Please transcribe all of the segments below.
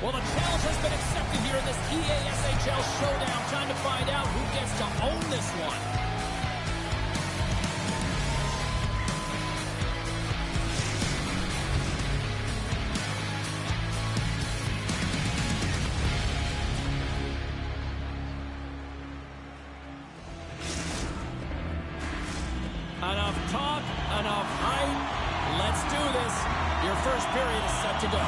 Well, the challenge has been accepted here in this EASHL showdown. Time to find out who gets to own this one. Enough talk, enough hype. Let's do this. Your first period is set to go.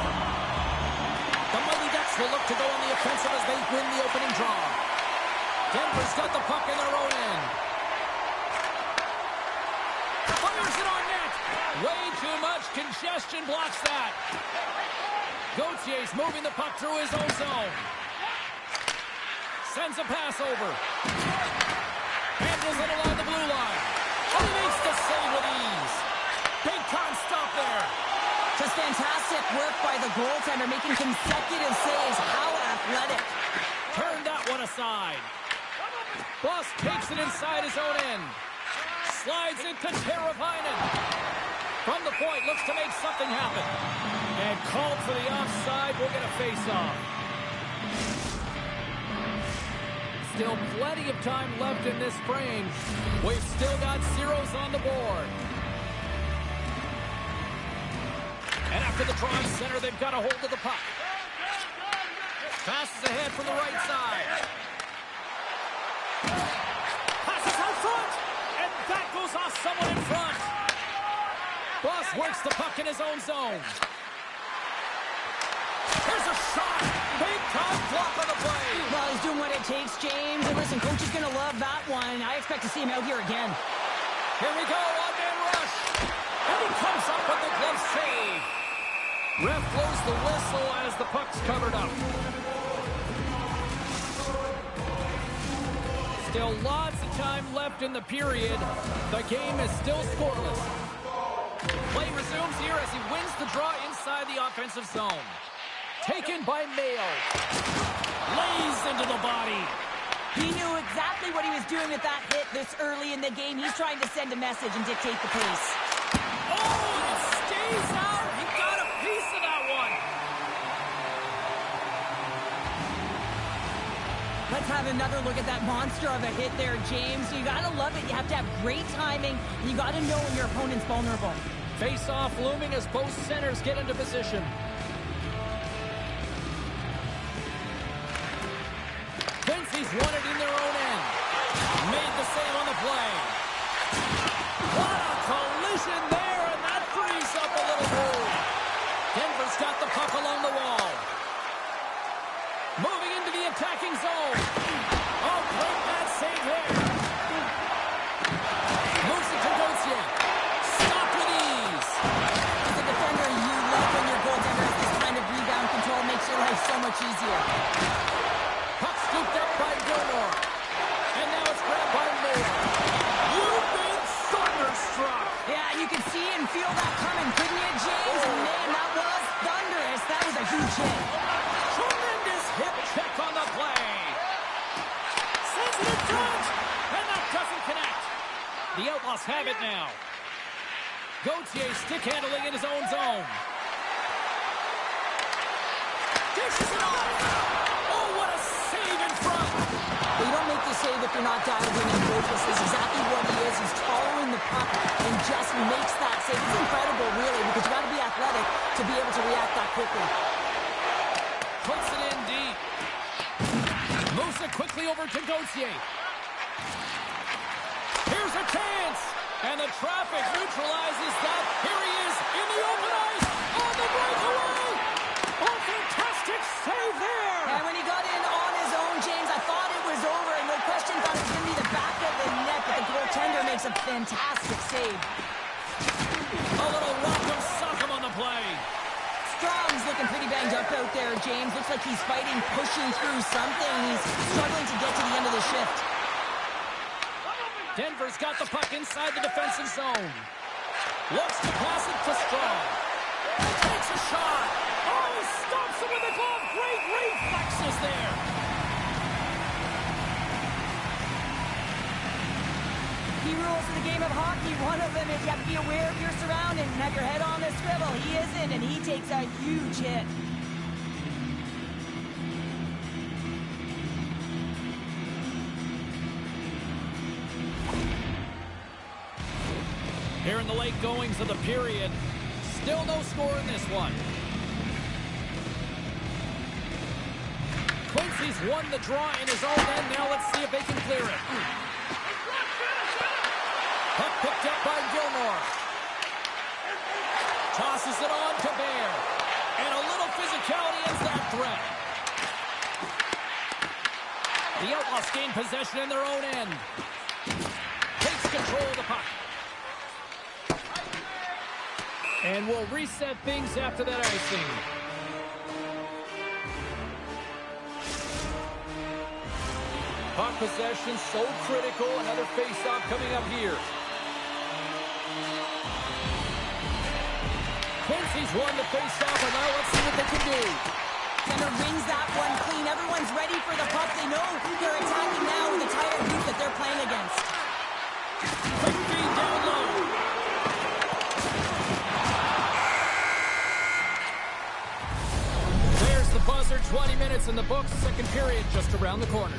The Mighty Ducks will look to go on the offensive as they win the opening draw. Denver's got the puck in their own end. Fires it on net. Way too much congestion blocks that. Gautier's moving the puck through his own zone. Sends a pass over. Handles it along the blue line. Oh, he makes the save with ease. Big time stop there. Just fantastic work by the goaltender, making consecutive saves. How athletic. Turned that one aside. Boss takes it inside his own end. Slides it to Teravainen. From the point, looks to make something happen. And called for the offside. We'll get a face-off. Still plenty of time left in this frame. We've still got zeros on the board. And after the draw center, they've got a hold of the puck. Passes ahead from the right side. Passes out front. And that goes off someone in front. Boss works the puck in his own zone. Here's a shot. Big time block on the play. Well, he's doing what it takes, James. And listen, coach is going to love that one. I expect to see him out here again. Here we go, one-man rush. And he comes up with the glove save. Ref blows the whistle as the puck's covered up. Still lots of time left in the period. The game is still scoreless. Play resumes here as he wins the draw inside the offensive zone. Taken by Mayo. Lays into the body. He knew exactly what he was doing with that hit this early in the game. He's trying to send a message and dictate the pace. Oh, it stays out. He got a piece of that one. Let's have another look at that monster of a hit there, James. You got to love it. You have to have great timing. And you got to know when your opponent's vulnerable. Face-off looming as both centers get into position. He's won it in their own end. Made the save on the play. What a collision there, and that frees up a little room. Denver's got the puck along the wall. Moving into the attacking zone. Oh, great bad save there. Moves it to Gauthier. Stopped with ease. As a defender, you love when your goaltender has this kind of rebound control. Makes your life so much easier. Puck scooped up by Gilmore. And now it's grabbed by Moore. You've been thunderstruck. Yeah, you can see and feel that coming, couldn't you, James? And man, that was thunderous. That was a huge hit. Tremendous hip check on the play. Sends it in front. And that doesn't connect. The Outlaws have it now. Gauthier stick handling in his own zone. Dishes it off. You don't make the save if you're not dialed in and focused. This is exactly what he is. He's following the puck and just makes that save. It's incredible, really, because you got to be athletic to be able to react that quickly. Puts it in deep. Moves it quickly over to Gauthier. Here's a chance. And the traffic neutralizes that. Here he is in the open ice on the breakaway. Oh, fantastic save there. And when he got in on his own, James, I thought it was over, and no question thought it was going to be the back of the net, but the goaltender makes a fantastic save. A little welcome sock'em on the play. Strong's looking pretty banged up out there, James. Looks like he's fighting, pushing through something. He's struggling to get to the end of the shift. Denver's got the puck inside the defensive zone. Looks to pass it to Strong. Takes a shot. Oh, he stops him with the glove. Great reflexes there. Key rules in the game of hockey. One of them is you have to be aware of your surroundings and have your head on the swivel. He isn't, and he takes a huge hit. goings of the period. Still no score in this one. Quincy's won the draw in his own end. Now let's see if they can clear it. Puck picked up by Gilmore. Tosses it on to Bear. And a little physicality ends that threat. The Outlaws gain possession in their own end. Takes control of the puck. And we'll reset things after that icing. Puck possession so critical. Another face-off coming up here. Quincy's won the face-off, and now let's see what they can do. Center rings that one clean. Everyone's ready for the puck. They know they're attacking now with the tighter group that they're playing against. Quick feed down low. There's the buzzer. 20 minutes in the books. Second period just around the corner.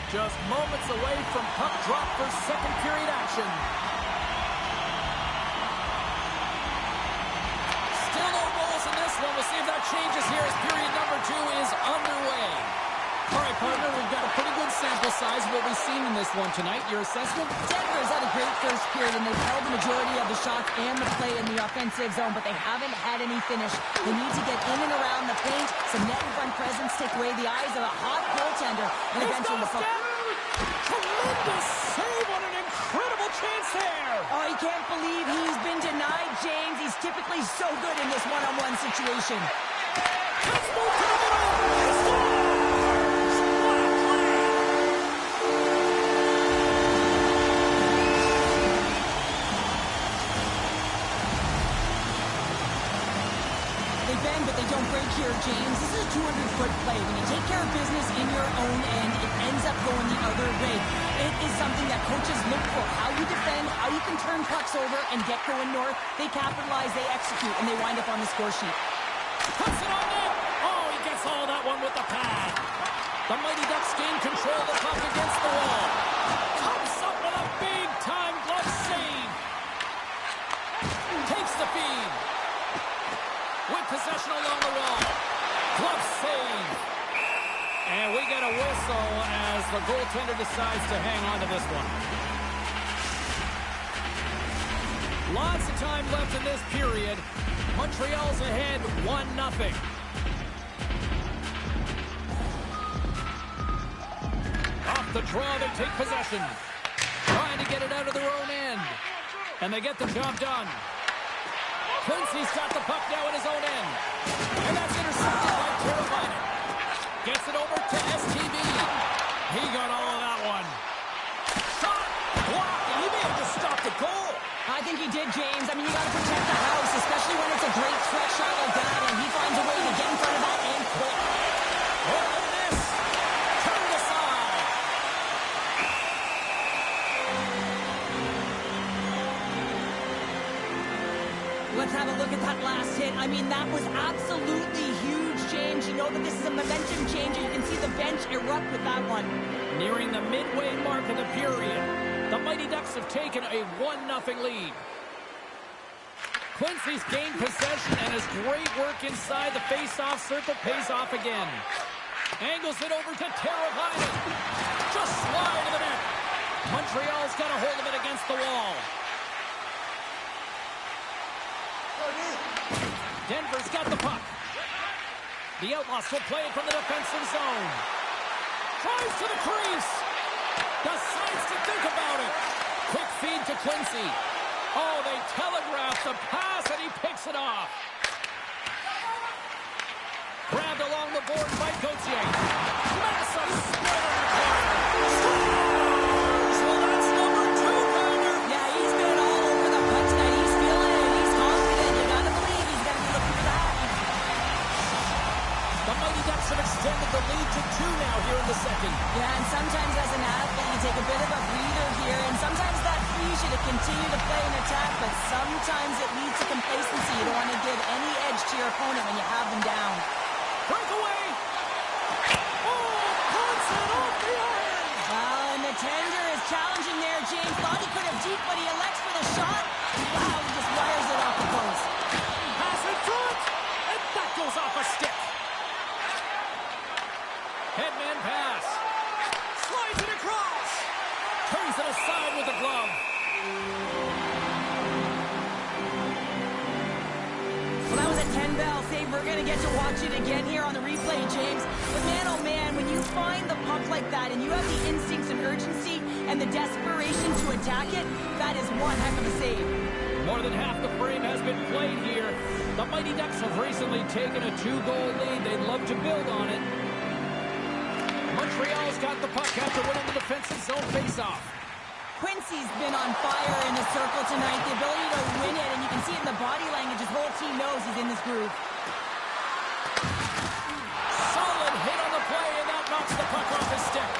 Just moments away from puck drop for second period action. Still no goals in this one. We'll see if that changes here as period number 2 is underway. All right, partner, we've got a pretty good sample size of what we've seen in this one tonight. Your assessment? Denver's had a great first period, and they've held the majority of the shots and the play in the offensive zone, but they haven't had any finish. They need to get in and around the paint. Some net in front presence take away the eyes of a hot goaltender, and eventually the puck. Tremendous save on an incredible chance there. Oh, he can't believe he's been denied, James. He's typically so good in this one-on-one situation. Let's move to the middle. He scores! What a play! They bend, but they don't break here, James. This is a 200-foot play. When you take care of business in your own end, it ends up going the other way. It is something that coaches look for. How you defend, how you can turn pucks over and get going north. They capitalize, they execute, and they wind up on the score sheet. Puts it on net. Oh, he gets all that one with the pad. The Mighty Ducks gain control of the puck against the wall. Comes up with a big-time glove save. Takes the feed. With possession along the wall. Glove save. And we get a whistle as the goaltender decides to hang on to this one. Lots of time left in this period. Montreal's ahead 1-0. Off the draw, they take possession. Trying to get it out of their own end. And they get the job done. Quincy's got the puck now in his own end. And that's intercepted by Carolina. Gets it over to STV. He got all of that one. Shot! Blocked! And he may have just stopped the goal. I think he did, James. I mean, you got to protect the house, especially when it's a great stretch shot like that, and he finds a way to get in front of that and quick. Oh, look at this. Turned aside. Let's have a look at that last hit. I mean, that was absolutely huge, James. You know that this is a momentum changer. You can see the bench erupt with that one. Nearing the midway mark of the period, the Mighty Ducks have taken a 1-0 lead. Quincy's gained possession, and his great work inside the face-off circle pays off again. Angles it over to Teravainen. Just slide to the net. Montreal's got a hold of it against the wall. Denver's got the puck. The Outlaws will play it from the defensive zone. Tries to the crease. Decides to think about it. Quick feed to Quincy. Oh, they telegraph the pass, and he picks it off. Grabbed along the board by Gauthier. Massive spread on the corner. Scores! Well, that's number 2, Pounder. Yeah, he's been all over the puck tonight. He's feeling it, and he's confident. You gotta believe he's gonna be looking for that. The Mighty Ducks have extended the lead to 2 now here in the second. Yeah, and sometimes as an athlete, you take a bit of a breather here, and sometimes that frees you to continue to play an attack, but sometimes it leads to complacency. You don't want to give any edge to your opponent when you have them down. Breakaway! Oh, punts it off the iron! And the tender is challenging there. James thought he could have deep, but he elects for the shot. Wow, he just wires it off the post. Pass in front, and that goes off a stick. Headman pass. Slides it across. Turns it aside with the glove. Well, that was a 10-bell save. We're going to get to watch it again here on the replay, James. But man, oh man, when you find the puck like that and you have the instincts and urgency and the desperation to attack it, that is one heck of a save. More than half the frame has been played here. The Mighty Ducks have recently taken a 2-goal lead. They'd love to build on it. Montreal's got the puck after winning the defensive zone faceoff. Quincy's been on fire in the circle tonight. The ability to win it, and you can see it in the body language. His whole team knows he's in this groove. Solid hit on the play, and that knocks the puck off his stick.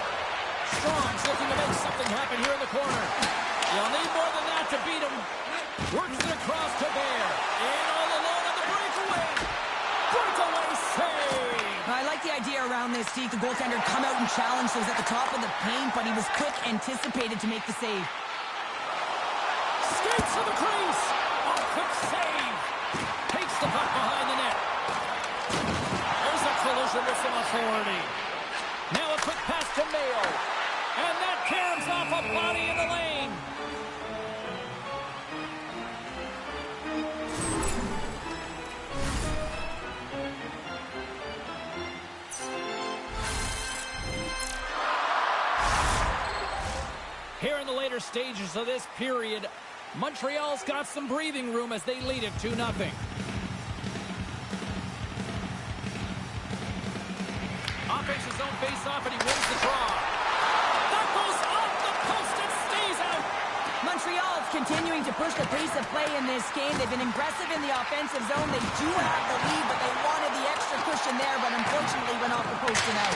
Strong's looking to make something happen here in the corner. You'll need more than that to beat him. Works it across to Bear. In all alone on the breakaway. Breakaway save. I like the idea around this, Steve. The goaltender come out and challenge those at the top of the paint, but he was quick, anticipated to make the save. Skates to the crease. A quick save. Takes the puck behind the net. There's a collision with some authority. Now a quick pass to Mayo. And that caroms off a body in the lane. Here in the later stages of this period, Montreal's got some breathing room as they lead it 2-0. Offensive zone face-off, and he wins the draw. That goes off the post and stays out. Montreal is continuing to push the pace of play in this game. They've been aggressive in the offensive zone. They do have the lead, but they wanted the extra cushion there, but unfortunately went off the post and out.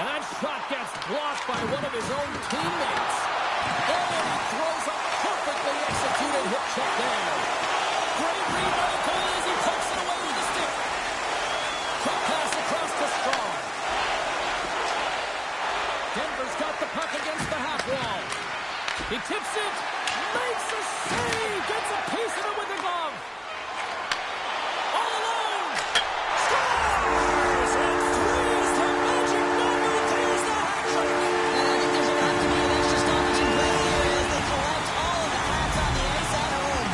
And that shot gets blocked by one of his own teammates. Oh, and he throws a perfectly executed hip check there. Great read by the goalie as he pokes it away with the stick. Quick pass across to Strong. Denver's got the puck against the half wall. He tips it, makes a save, gets a piece of it with the glove. All alone, scores, and threes to magic number. There's the hat trick. And I think there's going to have to be an extra stoppage in play here as they collect all of the hats on the ice at home.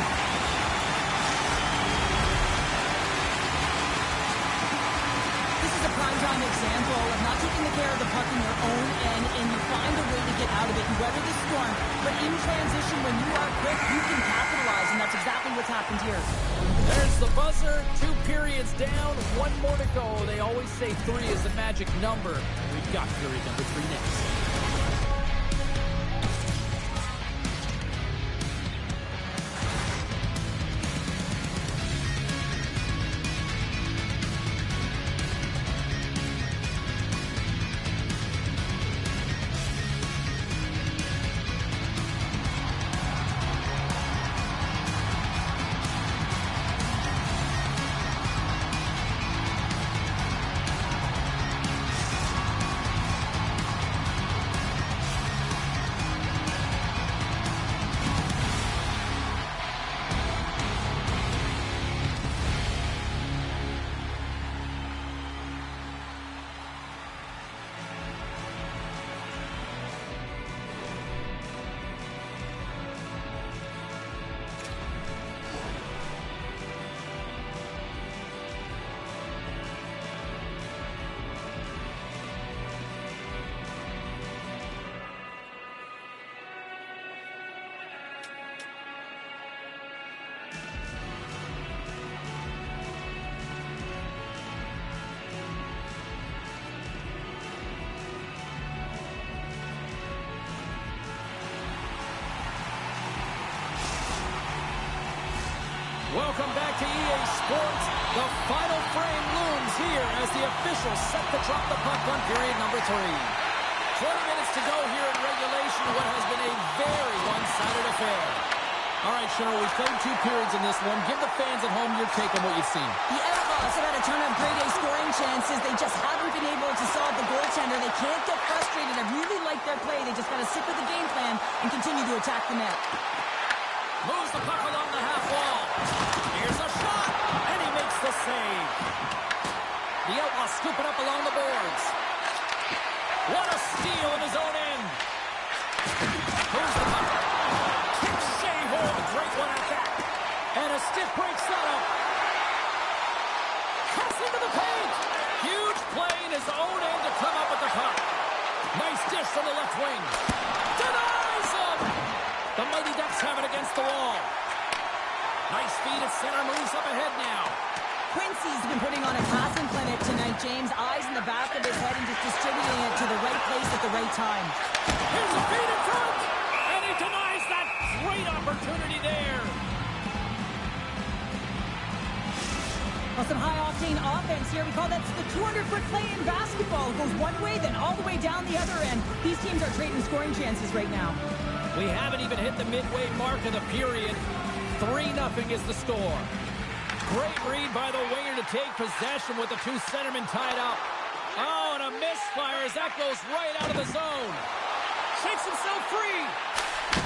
This is a primetime example of not taking the care of the puck in your own end, and you find a way to get out of it. You weather the storm, but in transition, when you are quick, you can capitalize, and that's exactly what's happened here. There's the buzzer. 2 periods down, 1 more to go. They always say 3 is the magic number. We've got period number 3 next. Welcome back to EA Sports. The final frame looms here as the officials set to drop the puck on period number 3. 20 minutes to go here in regulation of what has been a very one-sided affair. All right, Cheryl, we've played 2 periods in this one. Give the fans at home your take on what you've seen. The Outlaws have had a ton of grade A scoring chances. They just haven't been able to solve the goaltender. They can't get frustrated. I really like their play. They just got to stick with the game plan and continue to attack the net. Moves the puck along the half wall. Here's a shot, and he makes the save. The Outlaws scooping up along the boards. What a steal in his own end. Here's the puck. A great one at that. And a stiff break setup. Cuts into the paint. Huge play in his own end to come up with the puck. Nice dish from the left wing. Denies him. The Mighty Ducks have it against the wall. Nice feed at center. Moves up ahead now. Quincy's been putting on a passing clinic tonight, James. Eyes in the back of his head and just distributing it to the right place at the right time. Here's a feed in front. And he denies that. Great opportunity there. Well, some high-octane offense here. We call that the 200-foot play in basketball. It goes one way, then all the way down the other end. These teams are trading scoring chances right now. We haven't even hit the midway mark of the period. 3-0 is the score. Great read by the winger to take possession with the 2 centermen tied up. Oh, and a misfire as that goes right out of the zone. Shakes himself free.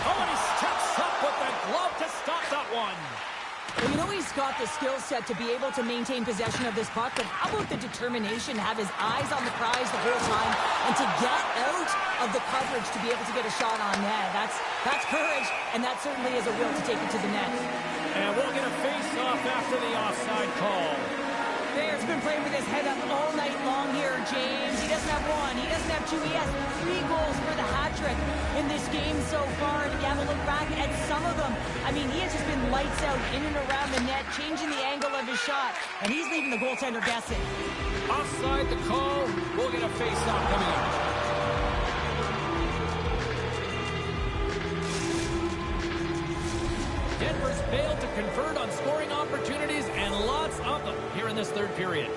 Oh, and he steps up with the glove to stop that one. Well, you know he's got the skill set to be able to maintain possession of this puck, but how about the determination to have his eyes on the prize the whole time and to get out of the coverage to be able to get a shot on net? That's courage, and that certainly is a will to take it to the net. And we'll get a face-off after the offside call. Bear's been playing with his head up all night long here, James. He doesn't have 1, he doesn't have 2, he has 3 goals for the hat-trick in this game so far. And if you have a look back at some of them, I mean, he has just been lights out in and around the net, changing the angle of his shot, and he's leaving the goaltender guessing. Offside the call. We'll get a face-off coming up. Denver's failed to convert on scoring opportunities, and lots of them here in this 3rd period.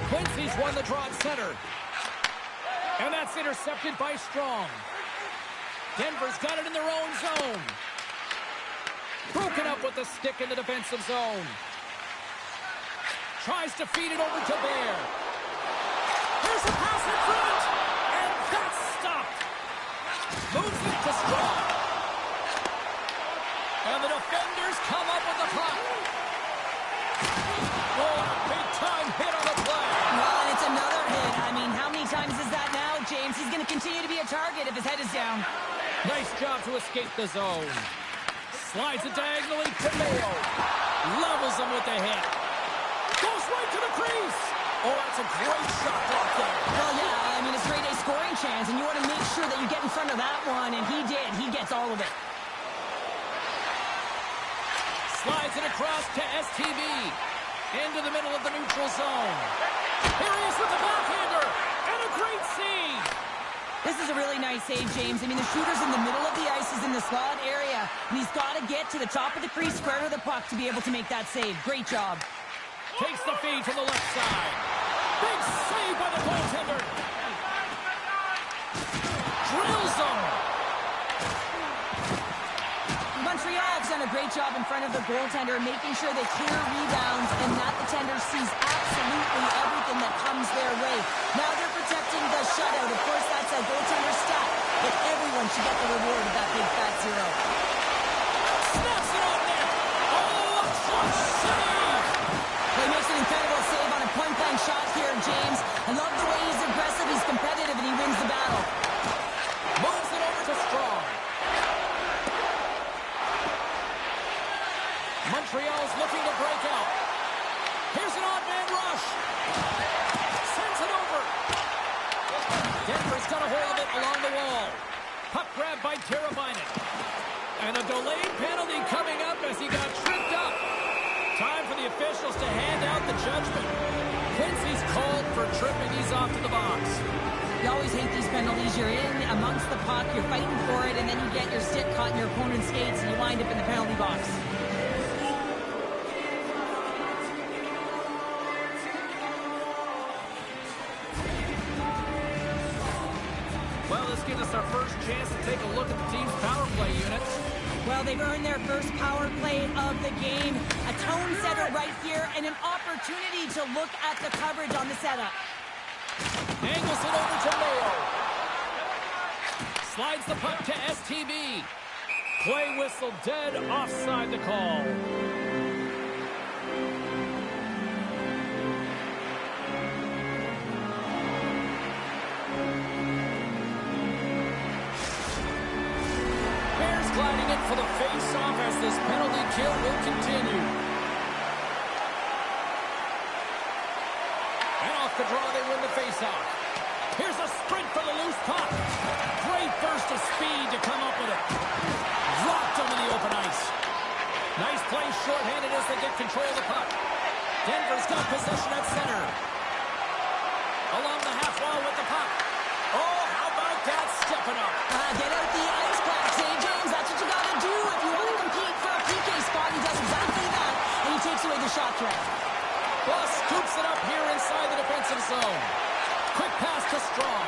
Quincy's won the draw at center. And that's intercepted by Strong. Denver's got it in their own zone. Broken up with the stick in the defensive zone. Tries to feed it over to Bear. Here's a pass in front. And that's stopped. Moves it to Strong. And the defenders come up with the puck. Oh, a big-time hit on the play. Well, and it's another hit. I mean, how many times is that now, James? He's going to continue to be a target if his head is down. Nice job to escape the zone. Slides it diagonally to Mayo. Levels him with the hit. Goes right to the crease. Oh, that's a great shot right there. Well, yeah, I mean, it's grade A scoring chance, and you want to make sure that you get in front of that one, and he did. He gets all of it. Slides it across to STB. Into the middle of the neutral zone. Here he is with the backhander. And a great save. This is a really nice save, James. I mean, the shooter's in the middle of the ice, is in the slot area, and he's got to get to the top of the crease, square to the puck to be able to make that save. Great job. Takes the feed to the left side. Big save by the goaltender. Drills him. Montreal's done a great job in front of the goaltender, making sure they clear rebounds and that the tender sees absolutely everything that comes their way. Now they're protecting the shutout. Of course, that's a goaltender stat, but everyone should get the reward of that big fat 0. Snaps it on net. Oh, a clutch save. Well, he makes an incredible save on a point-blank shot here, James. I love the way he's aggressive, he's competitive, and he wins the battle. Moves it over to Strong. Montreal's looking to break out. Here's an odd man rush. Sends it over. Denver's got a hold of it along the wall. Puck grab by Teravainen. And a delayed penalty coming up as he got tripped up. Time for the officials to hand out the judgment. Quincy's called for tripping. He's off to the box. You always hate hate these penalties. You're in amongst the puck, you're fighting for it, and then you get your stick caught in your opponent's skates, and you wind up in the penalty box. Well, this gives us our first chance to take a look at the team's power play units. Well, they've earned their first power play of the game. A tone setter right here, and an opportunity to look at the coverage on the setup. Angles it over to Mayo. Slides the puck to STB. Play whistle dead, offside the call. Bears gliding in for the face-off as this penalty kill will continue. And off the draw, they win the face-off. Here's a sprint for the loose puck. Great burst of speed to come up with it. Dropped him in the open ice. Nice play shorthanded as they get control of the puck. Denver's got possession at center. Along the half wall with the puck. Oh, how about that stepping up? Get out the ice packs, hey, James. That's what you got to do if you want to compete for a PK spot. He does exactly that, and he takes away the shot threat. Well, scoops it up here inside the defensive zone. Quick pass to Strong.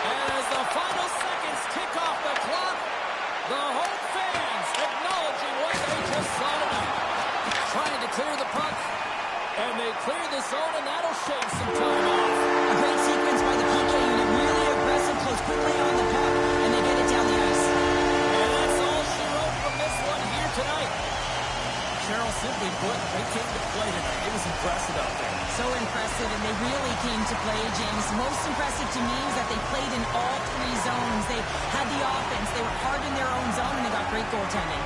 As the final seconds tick off the clock, the home fans acknowledging what they just saw tonight. Trying to clear the puck, and they clear the zone, and that'll shave some time off. A great sequence by the PK unit. Really aggressive, close quickly on the puck, and they get it down the ice. And that's all she wrote from this one here tonight. Cheryl, simply put, they came to play tonight. It was impressive out there. So impressive, and they really came to play, James. Most impressive to me is that they played in all three zones. They had the offense. They were hard in their own zone, and they got great goaltending.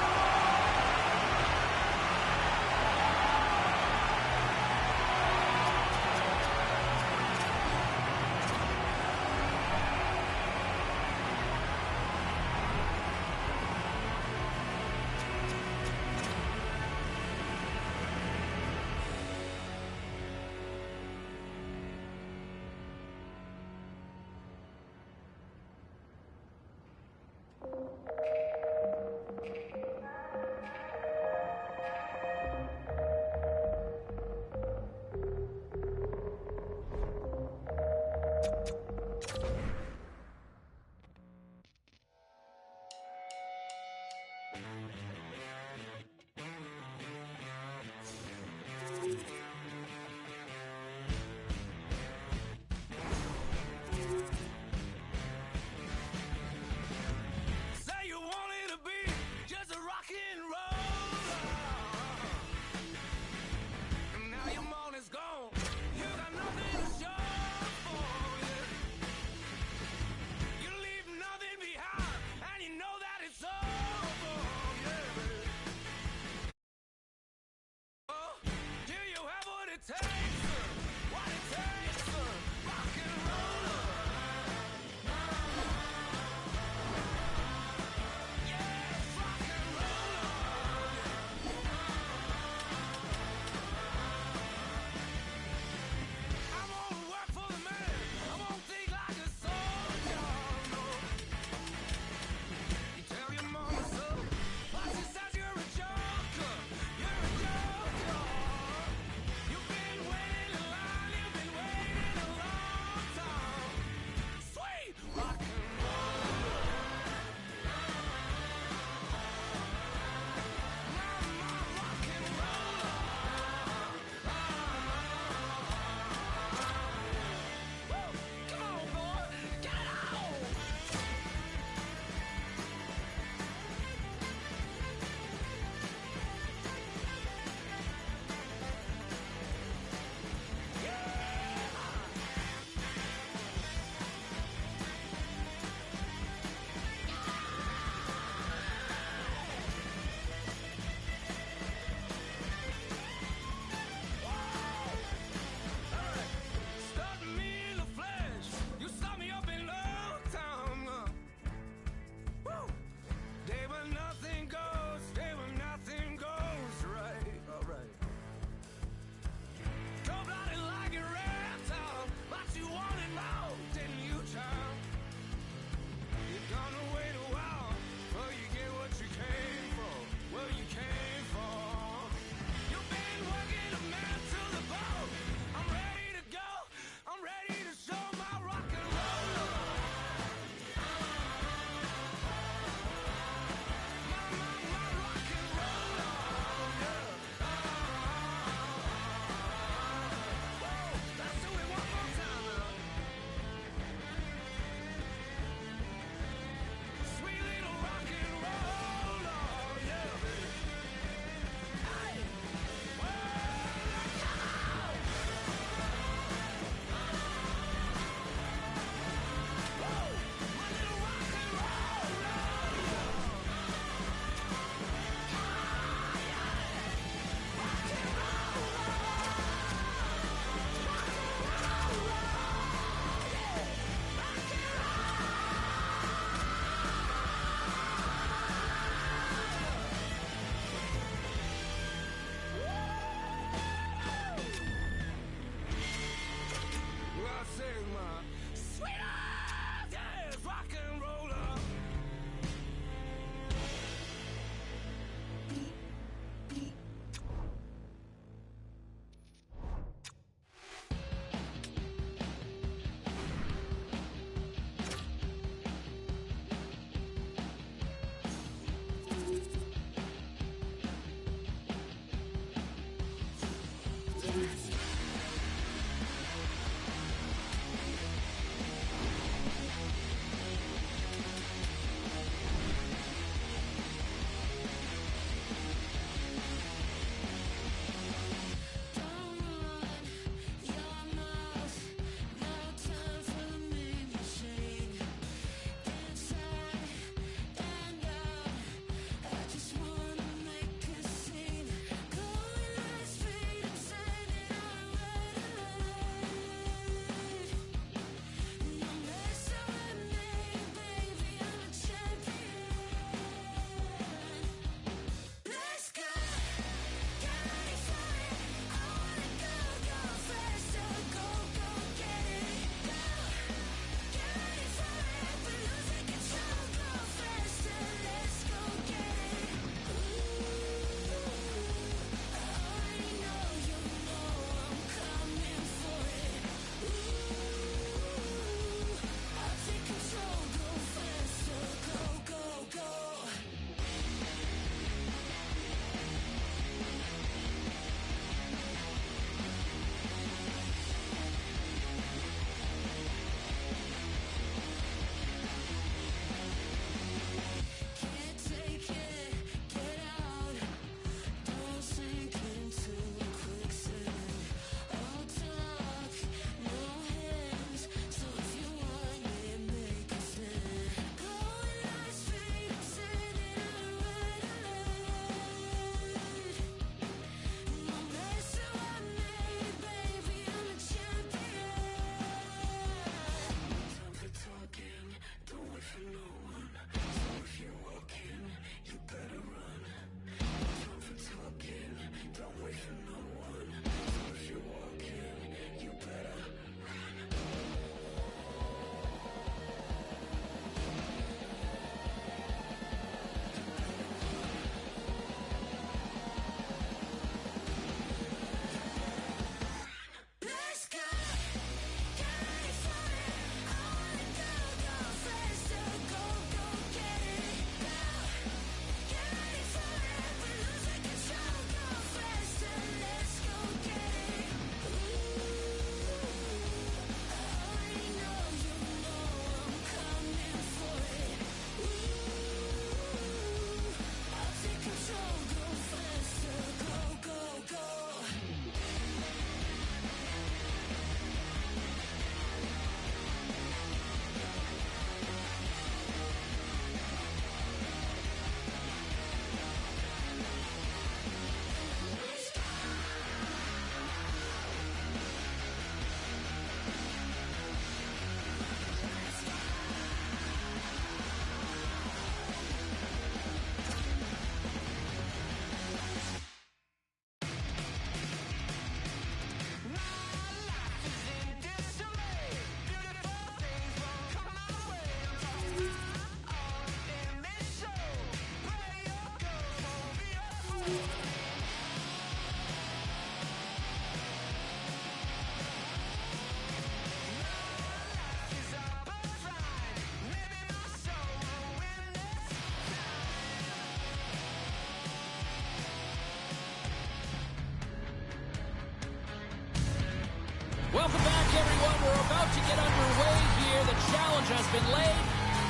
Welcome back, everyone. We're about to get underway here. The challenge has been laid.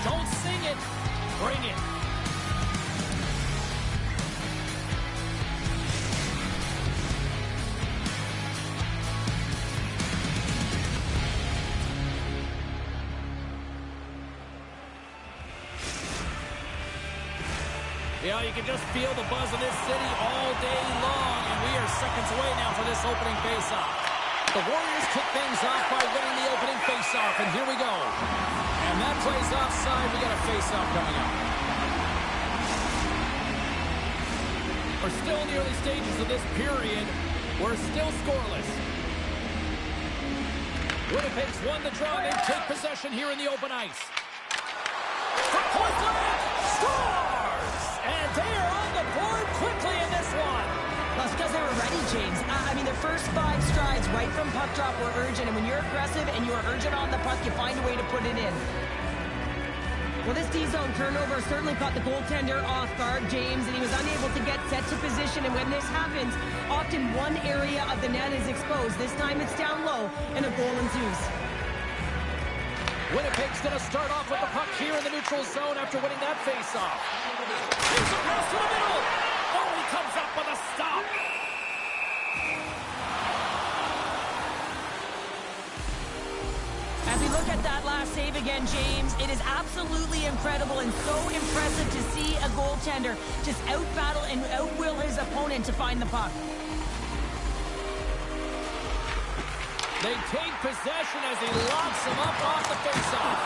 Don't sing it. Bring it. Yeah, you can just feel the buzz of this city all day long, and we are seconds away now for this opening face-off. The Warriors kick things off by winning the opening face-off, and here we go. And that plays offside. We got a face-off coming up. We're still in the early stages of this period. We're still scoreless. Winnipeg's won the draw. They take possession here in the open ice. From point blank, scores! And they are on the board quickly in this one. Well, it's because they were ready, James. I mean, their first 5 strides right from puck drop were urgent, and when you're aggressive and you're urgent on the puck, you find a way to put it in. Well, this D-zone turnover certainly caught the goaltender off guard, James, and he was unable to get set to position, and when this happens, often one area of the net is exposed. This time it's down low, and a goal ensues. Winnipeg's going to start off with the puck here in the neutral zone after winning that face-off. He's across to the middle. Oh, he comes up with a stop. As we look at that last save again, James, it is absolutely incredible and so impressive to see a goaltender just out-battle and out-will his opponent to find the puck. They take possession as he locks him up off the faceoff.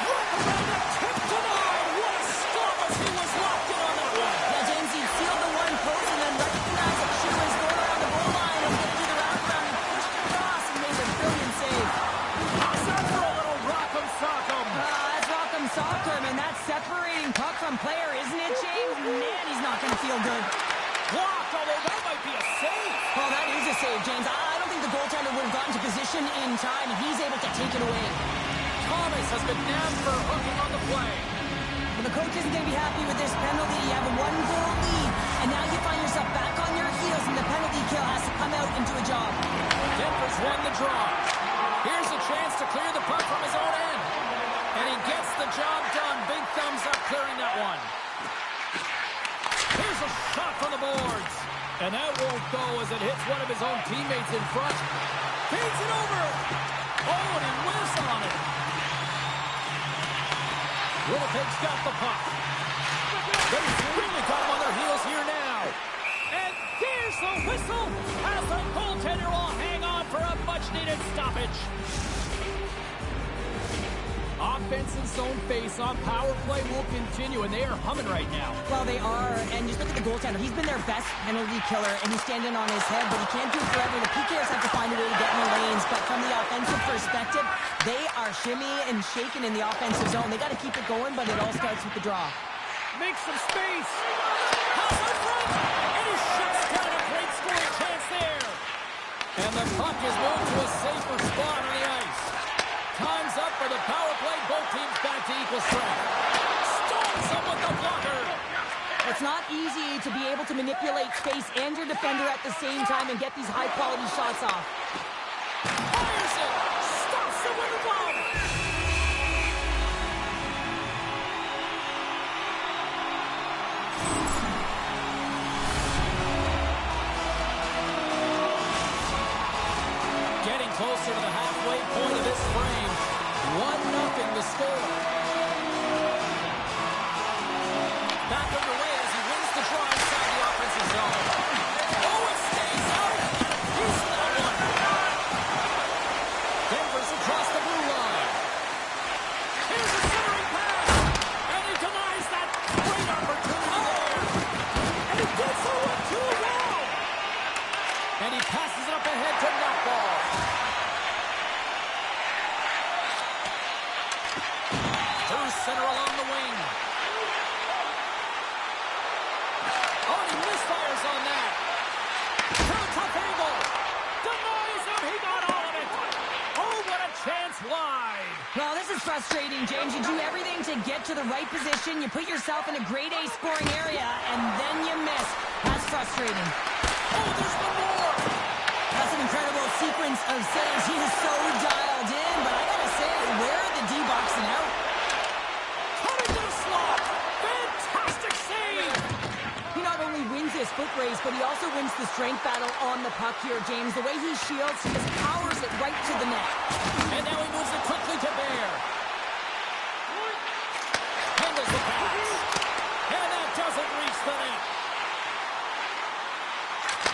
Right around the tip denied. What a stop as he was locked in on that one. Yeah, James, he sealed the one post and then recognized that she was going around the goal line and getting to the wraparound and pushed across and made a brilliant save. How's that for a little rock'em sock'em? That's rock'em sock'em, and that's separating puck from player, isn't it, James? Man, he's not going to feel good. Blocked, although that might be a save. Well, that is a save, James. I don't think the goaltender would have gotten to position in time, and he's able to take it away. Thomas has been nabbed for hooking on the play. Well, the coach isn't going to be happy with this penalty. You have a 1-goal lead, and now you find yourself back on your heels, and the penalty kill has to come out and do a job. Denver's won the draw. Here's a chance to clear the puck from his own end. And he gets the job done. Big thumbs up clearing that one. Here's a shot from the boards. And that won't go as it hits one of his own teammates in front. Feeds it over. Oh, and he whiffs on it. Winnipeg's got the puck. They've really got him on their heels here now. And there's the whistle as the goaltender will hang on for a much-needed stoppage. Offense and zone face-off. Power play will continue, and they are humming right now. Well, they are, and just look at the goaltender. He's been their best penalty killer, and he's standing on his head, but he can't do it forever. The PKers have to find a way to get in the lanes, but from the offensive perspective, they are shimmy and shaking in the offensive zone. They got to keep it going, but it all starts with the draw. Make some space. House in front, and he shuts down a great scoring chance there. And the puck is moved to a safer spot on the ice. Time's up for the power play. Both teams back to equal strength. Stones him with the blocker. It's not easy to be able to manipulate space and your defender at the same time and get these high-quality shots off. Fires it. Stops it with the glove. Getting closer to the halfway point of this frame. 1-0 the score. Back underway as he wins the draw inside the offensive zone. Oh, it stays out. He's that one. Denver's across the blue line. Here's a centering pass. And he denies that great opportunity there. And he did so with 2 now. And he passes it up ahead to Knockball. Center along the wing. Oh, he misfires on that. To a tough angle. Denies him. He got all of it. Oh, what a chance wide. Well, this is frustrating, James. You do everything to get to the right position. You put yourself in a grade A scoring area, and then you miss. That's frustrating. Oh, there's one more. That's an incredible sequence of saves. He is so dialed in, but I gotta say, where are the D-boxing out? Cut into the slot. Fantastic save. He not only wins his foot race, but he also wins the strength battle on the puck here, James. The way he shields, he just powers it right to the net. And now he moves it quickly to Bear. Handles the pass. And that doesn't reach the net.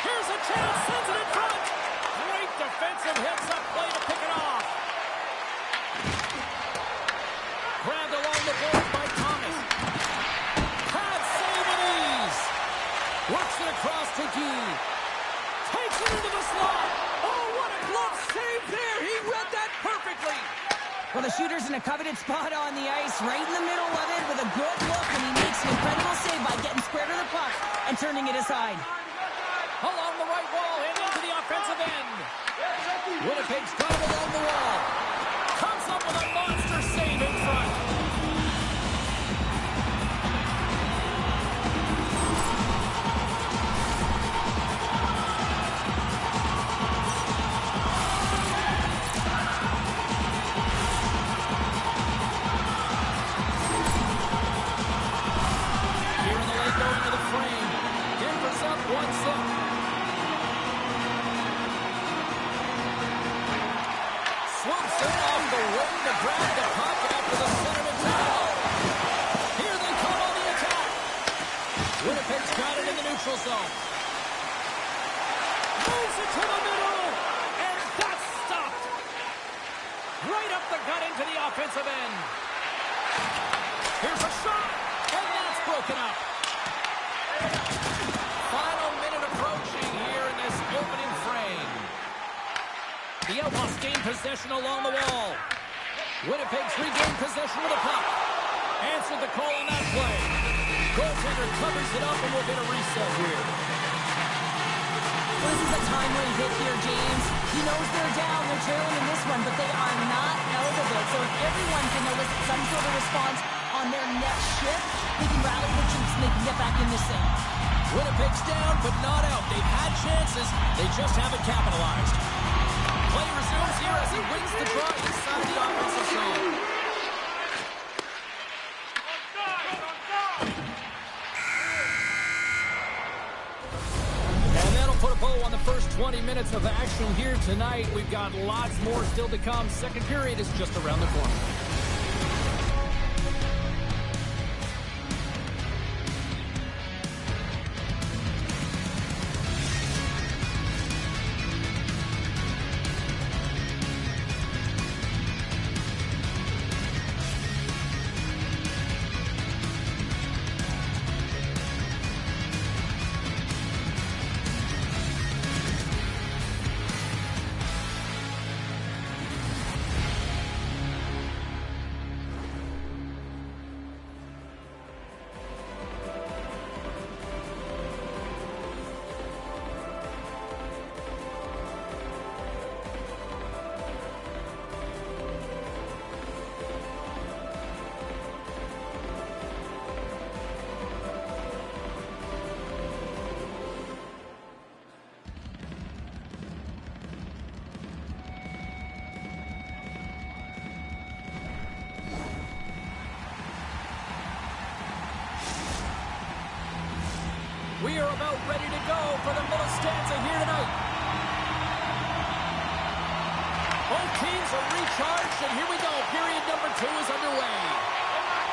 Here's a chance, sends it in front. Great defensive hits-up play to pick it off. Grabbed along the board by Thomas. Pad save with ease. Works it across to G. Takes it into the slot. Oh, what a glove save there. He read that perfectly. Well, the shooter's in a coveted spot on the ice, right in the middle of it with a good look, and he makes an incredible save by getting square to the puck and turning it aside. Along the right wall and into the offensive end. Winnipeg's got it along the wall. Comes up with a monster save in front. Here in the late going to the frame. Denver's up 1-0. Swoops in off the wing to grab the puck after the centerman foul. Here they come on the attack. Winnipeg's got it in the neutral zone. Moves it to the middle. And that's stopped. Right up the gut into the offensive end. Here's a shot. And that's broken up. Final minute approaching here in this opening frame. The Outlaws gain possession along the wall. Winnipeg's regained possession with the puck. Answered the call on that play. Goaltender covers it up and we'll get a reset here. This is a timely hit here, James. He knows they're down, they're trailing in this one, but they are not out of it. So if everyone can elicit some sort of response on their next shift, they can rally the troops and they can get back in this thing. Winnipeg's down, but not out. They've had chances. They just haven't capitalized. Play resumes here as he wins the draw inside the offensive zone. And that'll put a bow on the first 20 minutes of action here tonight. We've got lots more still to come. Second period is just around the corner. We are about ready to go for the middle stanza here tonight. Both teams are recharged, and here we go. Period number 2 is underway.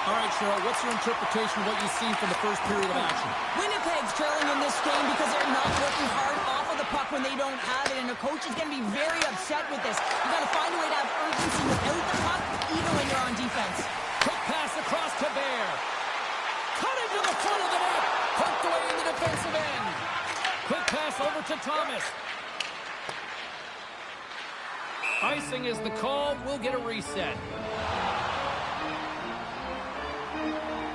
All right, Cheryl, what's your interpretation of what you see from the first period of action? Winnipeg's trailing in this game because they're not working hard off of the puck when they don't have it, and the coach is going to be very upset with this. You got to find a way to have urgency without the puck, even when you're on defense. Quick pass across to Bear. Cut into the front of the net. Poked away in the defensive end. Quick pass over to Thomas. Icing is the call. We'll get a reset.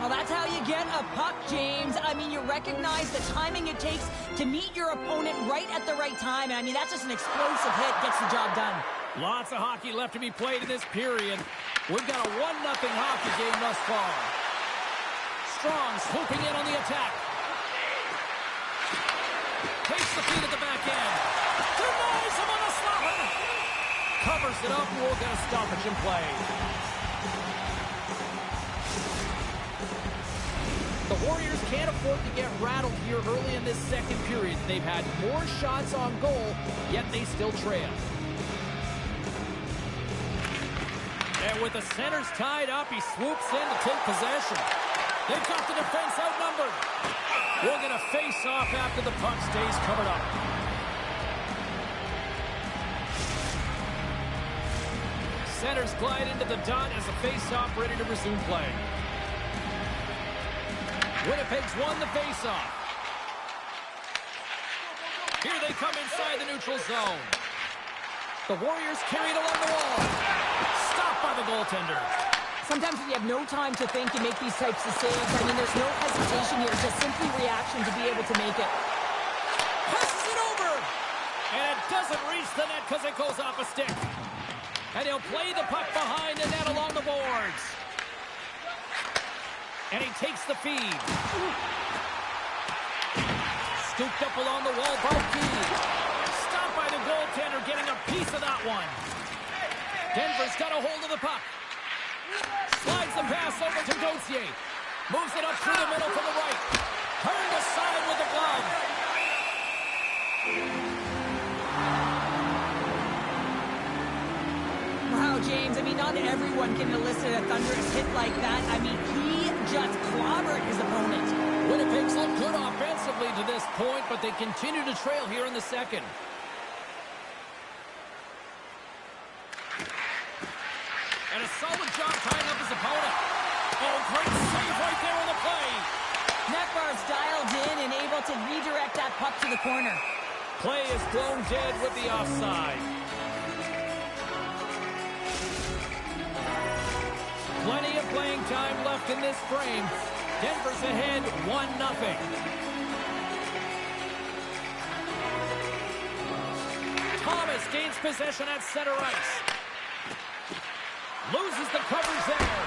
Well, that's how you get a puck, James. I mean, you recognize the timing it takes to meet your opponent right at the right time. I mean, that's just an explosive hit. Gets the job done. Lots of hockey left to be played in this period. We've got a 1-0 hockey game thus far. Strong swooping in on the attack. Takes the feed at the back end. Denies him on the slap. covers it up, and we'll get a stoppage in play. The Warriors can't afford to get rattled here early in this second period. They've had more shots on goal, yet they still trail. And with the centers tied up, he swoops in to take possession. They've got the defense outnumbered. We'll get a face-off after the puck stays covered up. Centers glide into the dot as a face-off ready to resume play. Winnipeg's won the face-off. Here they come inside the neutral zone. The Warriors carried along the wall. Stopped by the goaltender. Sometimes when you have no time to think, you make these types of saves. I mean, there's no hesitation here. Just simply reaction to be able to make it. Passes it over. And it doesn't reach the net because it goes off a stick. And he'll play the puck behind the net along the boards. And he takes the feed. Scooped up along the wall by Key. Stopped by the goaltender, getting a piece of that one. Denver's got a hold of the puck. Slides the pass over to Gauthier. Moves it up through the middle to the right. Turned aside with the glove. Wow, James, I mean, not everyone can elicit a thunderous hit like that. I mean, he just clobbered his opponent. Winnipeg's looked good offensively to this point, but they continue to trail here in the second. And a solid job tying up his opponent. Oh, great save right there on the play. Neckbar's dialed in and able to redirect that puck to the corner. Play is blown dead with the offside. Plenty of playing time left in this frame. Denver's ahead 1-0. Thomas gains possession at center ice. Loses the coverage there.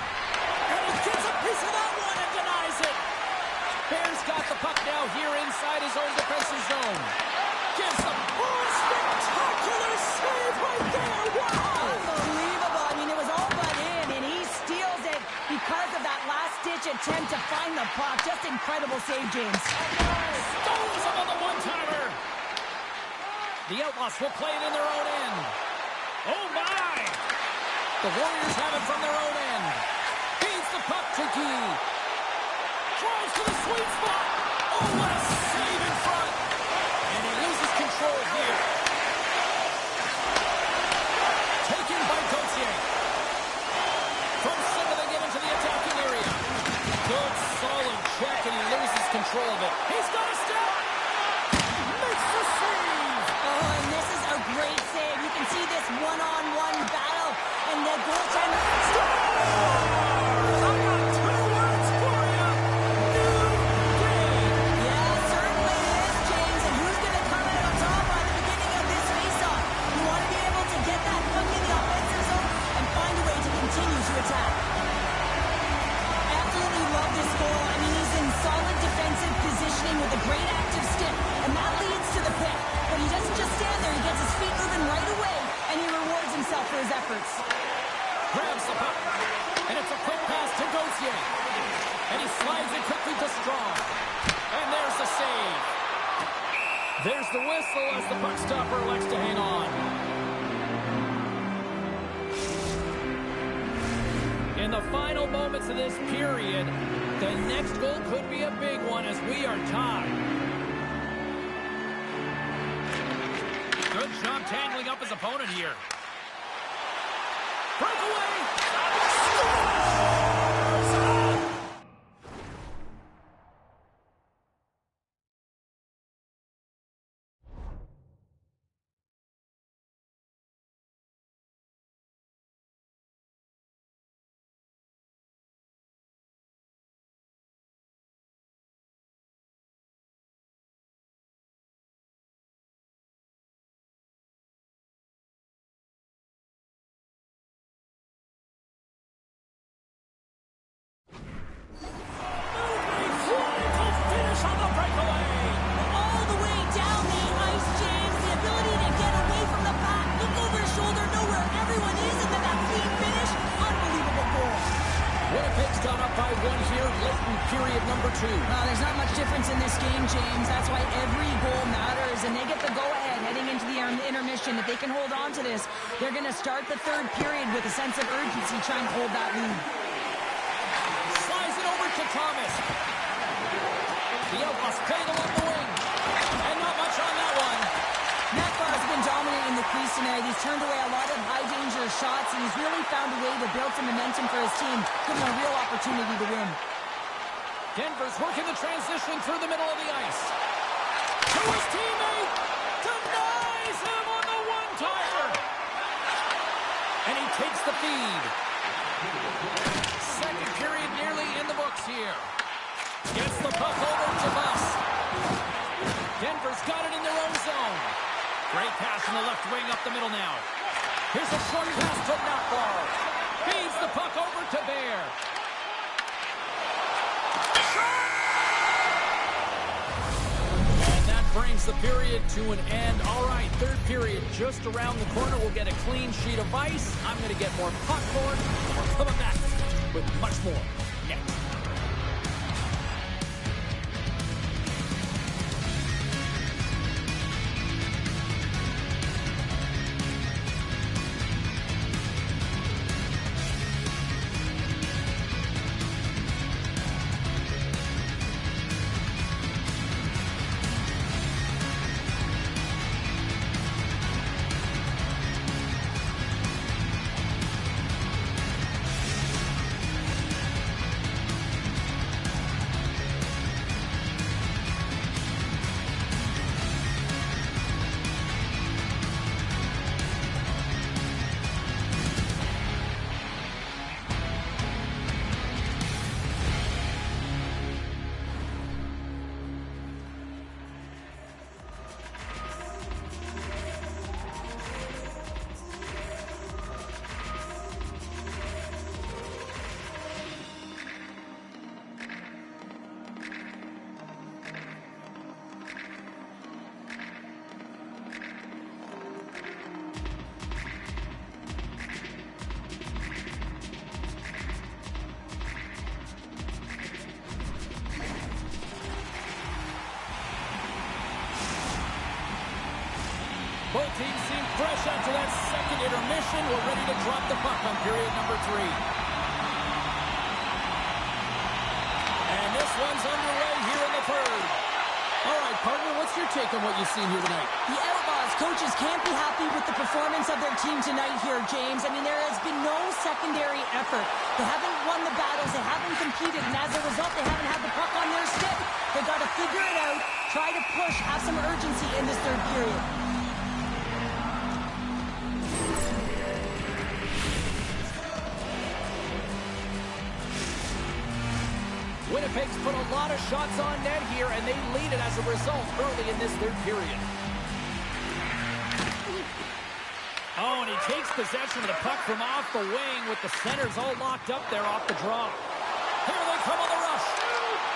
And he gets a piece of that one and denies it. Bears got the puck now here inside his own defensive zone. Gives them spectacular save right there. Wow! Unbelievable. I mean, it was all but in, and he steals it because of that last-ditch attempt to find the puck. Just incredible save, James. Stones him on the one-timer. The Outlaws will play it in their own end. Oh, my! The Warriors have it from their own end. Feeds the puck to Guy. Throws to the sweet spot. Oh, what a save in front. And he loses control here. Taken by Gauthier. From center, they get into the attacking area. Good, solid check, and he loses control of it. He's got a step. Makes the save. Oh, and this is a great save. You can see this one-on-one battle, and the goaltender... I got two words for you. New day. Yeah, certainly it is, James. And who's going to come out on top by the beginning of this face-off? You want to be able to get that puck in the offensive zone and find a way to continue to attack. Absolutely love this goal. I mean, he's in solid defensive positioning with a great active stick, and that leads to the pick. But he doesn't just stand there. He gets his feet moving right away, and he rewards himself for his efforts. Grabs the puck. And it's a quick pass to Gauthier. And he slides it quickly to Strong. And there's the save. There's the whistle as the puck stopper elects to hang on. In the final moments of this period, the next goal could be a big one as we are tied. Good job tangling up his opponent here. Breakaway! 2. There's not much difference in this game, James. That's why every goal matters, and they get the go-ahead heading into the intermission. If they can hold on to this, they're going to start the third period with a sense of urgency, trying to hold that lead. Slides it over to Thomas. The Outlaws played along the wing, and not much on that one. Matt Farr's been dominating the crease tonight. He's turned away a lot of high-danger shots, and he's really found a way to build some momentum for his team, giving him a real opportunity to win. Denver's working the transition through the middle of the ice. To his teammate, denies him on the one-timer. And he takes the feed. Second period nearly in the books here. Gets the puck over to Buss. Denver's got it in their own zone. Great pass from the left wing up the middle now. Here's a short pass to Nakbar. Feeds the puck over to Bear. And that brings the period to an end. All right, third period just around the corner. We'll get a clean sheet of ice. I'm going to get more popcorn. We're coming back with much more next. Both teams seem fresh after that second intermission. We're ready to drop the puck on period number 3. And this one's underway here in the third. All right, partner, what's your take on what you've seen here tonight? The Outlaws coaches can't be happy with the performance of their team tonight here, James. I mean, there has been no secondary effort. They haven't won the battles. They haven't competed. And as a result, they haven't had the puck on their stick. They've got to figure it out, try to push, have some urgency in this third period. Winnipeg's put a lot of shots on net here, and they lead it as a result early in this third period. Oh, and he takes possession of the puck from off the wing with the centers all locked up there off the draw. Here they come on the rush.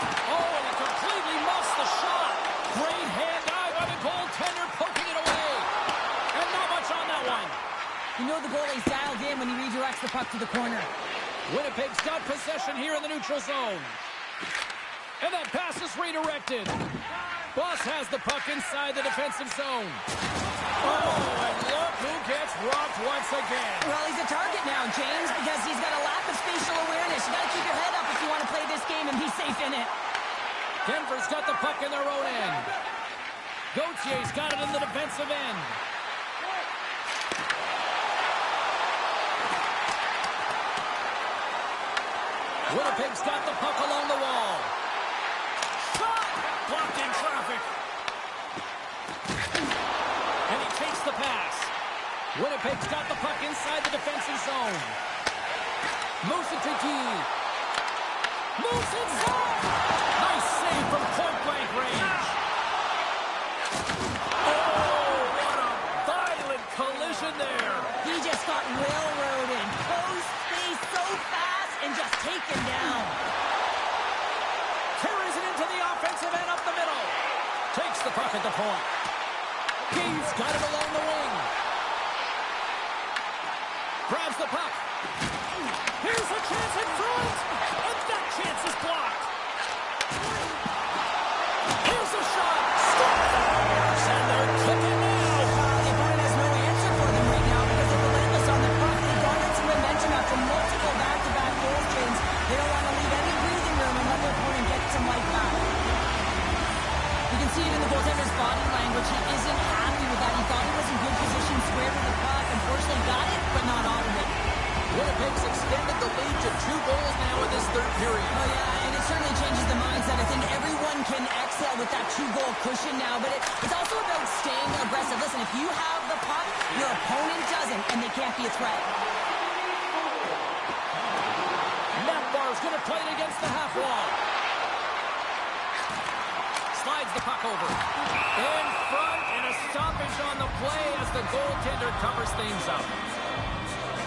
Oh, and he completely muffs the shot. Great hand eye by the goaltender, poking it away. And not much on that one. You know the goalie's dialed in when he redirects the puck to the corner. Winnipeg's got possession here in the neutral zone. And that pass is redirected. Buss has the puck inside the defensive zone. Oh, and look who gets robbed once again. Well, he's a target now, James, because he's got a lack of spatial awareness. You got to keep your head up if you want to play this game and be safe in it. Denver's got the puck in their own end. Gautier's got it in the defensive end. Winnipeg's got the puck along the wall. Shot! Blocked in traffic. And he takes the pass. Winnipeg's got the puck inside the defensive zone. Moves it to Key. Moves inside! Nice save from point-blank range. Oh, what a violent collision there. He just got railroaded. Post space so fast and just taken down. Carries it into the offensive end up the middle. Takes the puck at the point. Key's got it along the wing. Grabs the puck. Here's a chance in front. And that chance is blocked. scores! And they're cooking now! The opponent has no answer for them right now because they're relentless on the puck. They garnered some momentum after multiple back-to-back goals, James. They don't want to leave any breathing room and let their opponent get some life back. You can see it in the goaltender's body language. He isn't happy with that. He thought he was in good position, square to the puck. Unfortunately, got it, but not all of it. Winnipeg's extended the lead to 2 goals now in this third period. Oh, yeah, and it certainly changes the mindset. I think everyone can exhale with that 2-goal cushion now, but it's also about staying aggressive. Listen, if you have the puck, your opponent doesn't, and they can't be a threat. Bar's going to play it against the half wall. Slides the puck over. In front, and a stoppage on the play as the goaltender covers things up.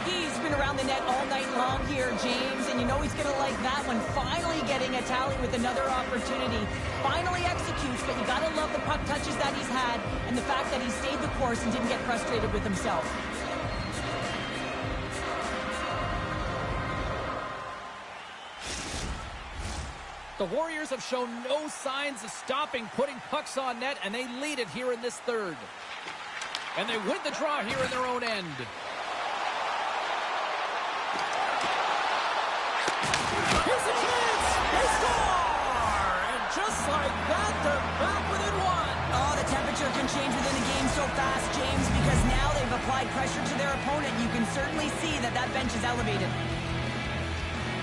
He's been around the net all night long here, James, and you know he's going to like that one. Finally getting a tally with another opportunity. Finally executes, but you got to love the puck touches that he's had and the fact that he stayed the course and didn't get frustrated with himself. The Warriors have shown no signs of stopping putting pucks on net, and they lead it here in this third. And they win the draw here in their own end. Here's a chance! They score! And just like that, they're back within one. Oh, the temperature can change within a game so fast, James, because now they've applied pressure to their opponent. You can certainly see that that bench is elevated.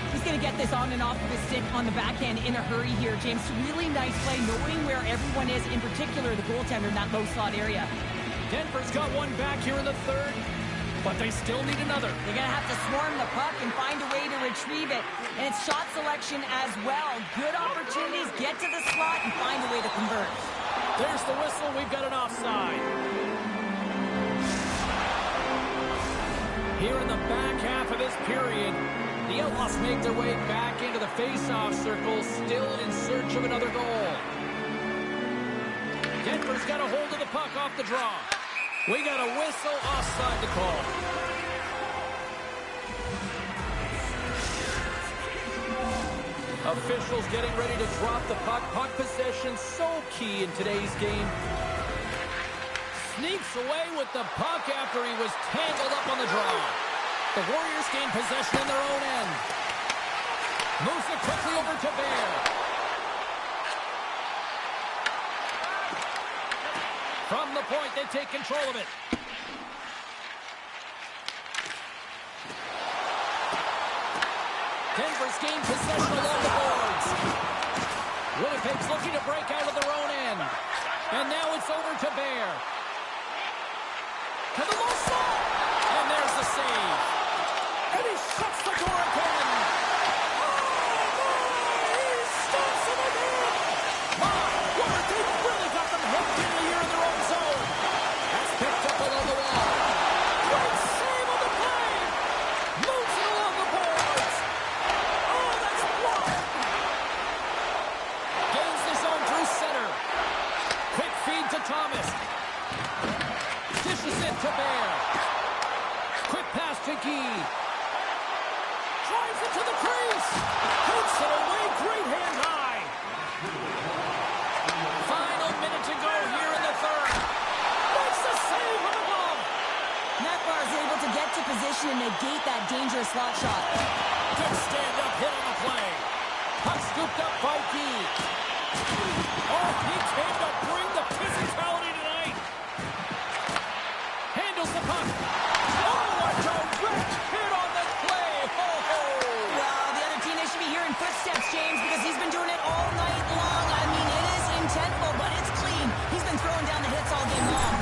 He's going to get this on and off of his stick on the backhand in a hurry here, James. Really nice play, knowing where everyone is, in particular the goaltender in that low slot area. Denver's got one back here in the third, but they still need another. They're going to have to swarm the puck and find a way to retrieve it. And it's shot selection as well. Good opportunities, get to the slot and find a way to convert. There's the whistle. We've got an offside. Here in the back half of this period, the Outlaws make their way back into the face-off circle, still in search of another goal. Denver's got a hold of the puck off the draw. We got a whistle, offside to call. Officials getting ready to drop the puck. Puck possession so key in today's game. Sneaks away with the puck after he was tangled up on the draw. The Warriors gain possession in their own end. Moves it quickly over to Bear. From the point, they take control of it. Denver's gained possession along the boards. Winnipeg's looking to break out of their own end. And now it's over to Bear. To the low slot. And there's the save. And he shuts the door again. Oh, my! He stops it again. My word, they've really got them hemmed in here in their own zone. That's picked up along the wall. Great save on the play. Moves it along the boards. Oh, that's blocked. Gains the zone through center. Quick feed to Thomas. Dishes it to Bear. Quick pass to Gee. Drives it to the crease. Hits it away. Great hand high. Final minute to go here in the third. Makes the save on the glove. Netbar is able to get to position and negate that dangerous slot shot. Good stand-up hit on the play. Puck scooped up by Gee. Oh, he came to bring the physicality tonight. Handles the puck. Oh, a direct hit on the play. Well, the other team, they should be hearing footsteps, James, because he's been doing it all night long. I mean, it is intentful, but it's clean. He's been throwing down the hits all game long.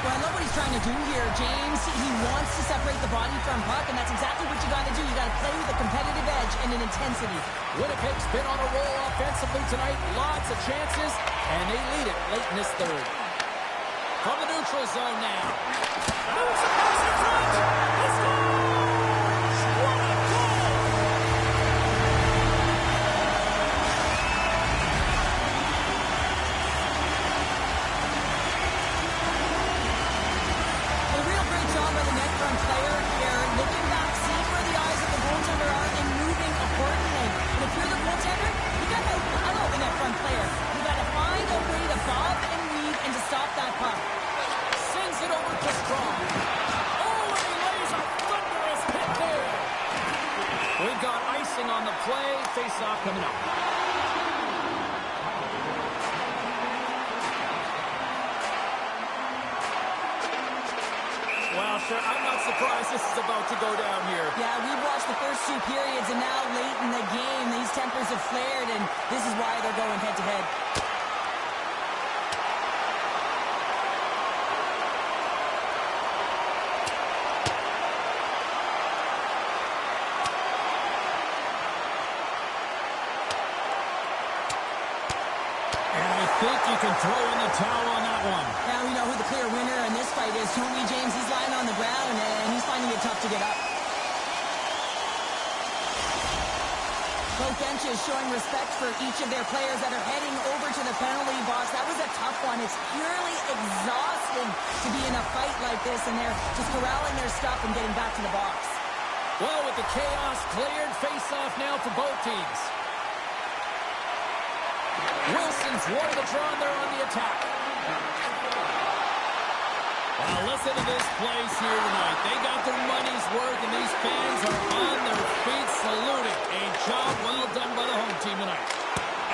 Well, I love what he's trying to do here, James. He wants to separate the body from puck, and that's exactly what you got to do. You got to play with a competitive edge and an intensity. Winnipeg's been on a roll offensively tonight. Lots of chances, and they lead it late in this third. From the neutral zone now. Moves across the front. He scores! What a goal! A real great job by the net front player here. Looking back, seeing where the eyes of the goaltender are and moving accordingly. And if you're the goaltender, you got to follow the net front player. You got to find a way to bob and half coming up. Well, sure, I'm not surprised this is about to go down here. Yeah, we've watched the first two periods, and now late in the game, these tempers have flared, and this is why they're going head-to-head. I think you can throw in the towel on that one. Now we know who the clear winner in this fight is. Tony James, he's lying on the ground, and he's finding it tough to get up. Both benches showing respect for each of their players that are heading over to the penalty box. That was a tough one. It's purely exhausting to be in a fight like this, and they're just corralling their stuff and getting back to the box. Well, with the chaos cleared, face-off now for both teams. Wilson's won the draw, and they're on the attack. Well, listen to this place here tonight. They got their money's worth, and these fans are on their feet saluting. A job well done by the home team tonight.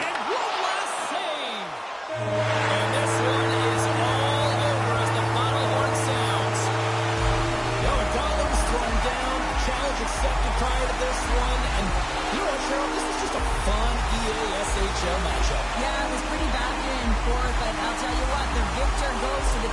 And one last save. And this one is all over as the final horn sounds. Now a dollar was thrown down. Challenge accepted prior to this one. And you know what, Cheryl? This is just a fun EASHL matchup. Yeah, it was pretty back and forth, but I'll tell you what, the victor goes to the